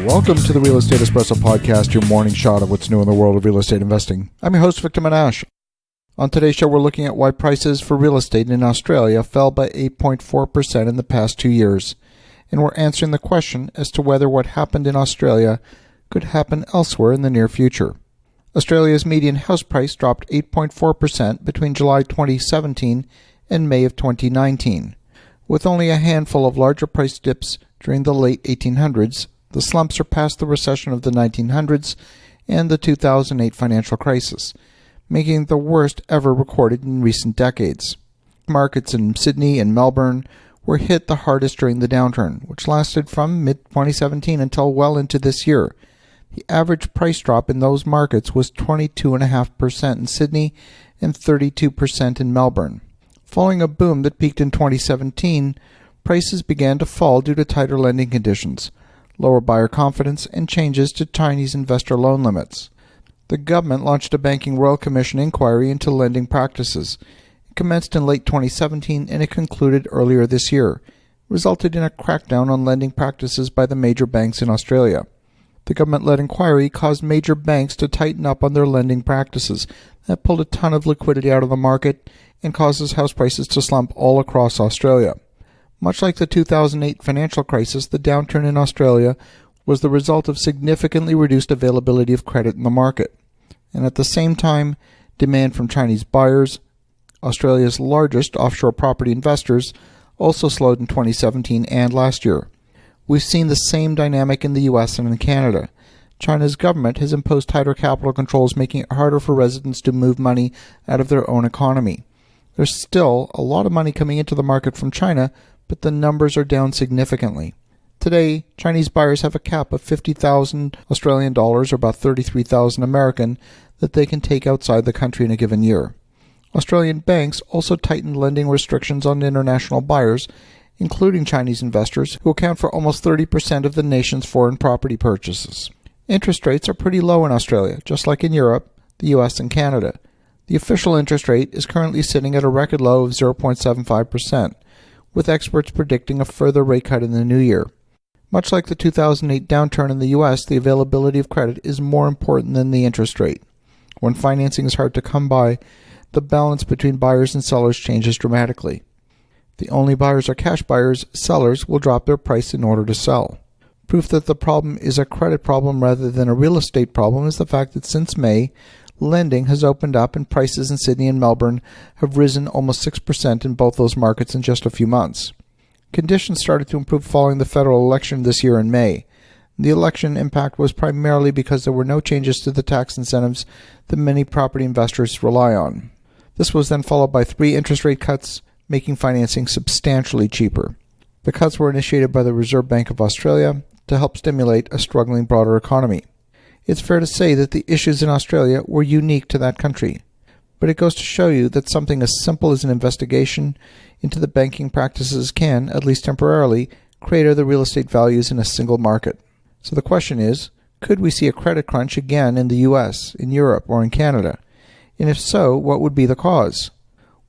Welcome to the Real Estate Espresso Podcast, your morning shot of what's new in the world of real estate investing. I'm your host, Victor Menashe. On today's show, we're looking at why prices for real estate in Australia fell by 8.4% in the past 2 years. And we're answering the question as to whether what happened in Australia could happen elsewhere in the near future. Australia's median house price dropped 8.4% between July 2017 and May of 2019. With only a handful of larger price dips during the late 1800s, the slump surpassed the recession of the 1900s and the 2008 financial crisis, making it the worst ever recorded in recent decades. Markets in Sydney and Melbourne were hit the hardest during the downturn, which lasted from mid-2017 until well into this year. The average price drop in those markets was 22.5% in Sydney and 32% in Melbourne. Following a boom that peaked in 2017, prices began to fall due to tighter lending conditions, lower buyer confidence, and changes to Chinese investor loan limits. The government launched a Banking Royal Commission inquiry into lending practices. It commenced in late 2017 and it concluded earlier this year. It resulted in a crackdown on lending practices by the major banks in Australia. The government-led inquiry caused major banks to tighten up on their lending practices. That pulled a ton of liquidity out of the market and causes house prices to slump all across Australia. Much like the 2008 financial crisis, the downturn in Australia was the result of significantly reduced availability of credit in the market. And at the same time, demand from Chinese buyers, Australia's largest offshore property investors, also slowed in 2017 and last year. We've seen the same dynamic in the US and in Canada. China's government has imposed tighter capital controls, making it harder for residents to move money out of their own economy. There's still a lot of money coming into the market from China, but the numbers are down significantly. Today, Chinese buyers have a cap of 50,000 Australian dollars, or about 33,000 American, that they can take outside the country in a given year. Australian banks also tightened lending restrictions on international buyers, including Chinese investors, who account for almost 30% of the nation's foreign property purchases. Interest rates are pretty low in Australia, just like in Europe, the US, and Canada. The official interest rate is currently sitting at a record low of 0.75%. with experts predicting a further rate cut in the new year. Much like the 2008 downturn in the U.S., the availability of credit is more important than the interest rate. When financing is hard to come by, the balance between buyers and sellers changes dramatically. If the only buyers are cash buyers, sellers will drop their price in order to sell. Proof that the problem is a credit problem rather than a real estate problem is the fact that since May, lending has opened up and prices in Sydney and Melbourne have risen almost 6% in both those markets in just a few months. Conditions started to improve following the federal election this year in May. The election impact was primarily because there were no changes to the tax incentives that many property investors rely on. This was then followed by 3 interest rate cuts, making financing substantially cheaper. The cuts were initiated by the Reserve Bank of Australia to help stimulate a struggling broader economy. It's fair to say that the issues in Australia were unique to that country, but it goes to show you that something as simple as an investigation into the banking practices can, at least temporarily, crater the real estate values in a single market. So the question is, could we see a credit crunch again in the US, in Europe, or in Canada? And if so, what would be the cause?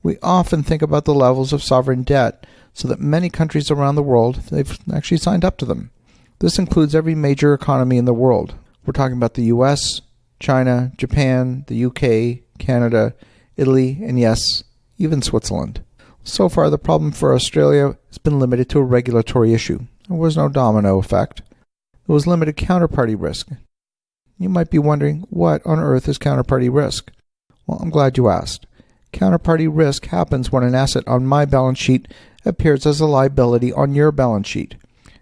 We often think about the levels of sovereign debt, so that many countries around the world, they've actually signed up to them. This includes every major economy in the world. We're talking about the US, China, Japan, the UK, Canada, Italy, and yes, even Switzerland. So far, the problem for Australia has been limited to a regulatory issue. There was no domino effect. There was limited counterparty risk. You might be wondering, what on earth is counterparty risk? Well, I'm glad you asked. Counterparty risk happens when an asset on my balance sheet appears as a liability on your balance sheet.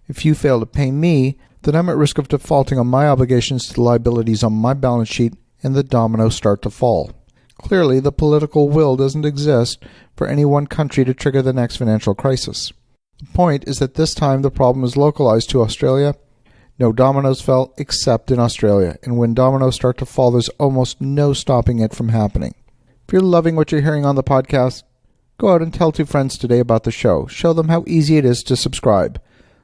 If you fail to pay me, then I'm at risk of defaulting on my obligations to the liabilities on my balance sheet, and the dominoes start to fall. Clearly, the political will doesn't exist for any one country to trigger the next financial crisis. The point is that this time the problem is localized to Australia. No dominoes fell except in Australia, and when dominoes start to fall, there's almost no stopping it from happening. If you're loving what you're hearing on the podcast, go out and tell 2 friends today about the show. Show them how easy it is to subscribe.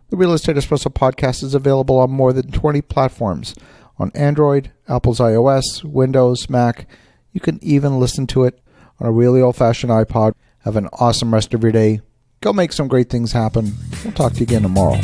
The Real Estate Espresso podcast is available on more than 20 platforms, on Android, Apple's iOS, Windows, Mac. You can even listen to it on a really old-fashioned iPod. Have an awesome rest of your day. Go make some great things happen. We'll talk to you again tomorrow.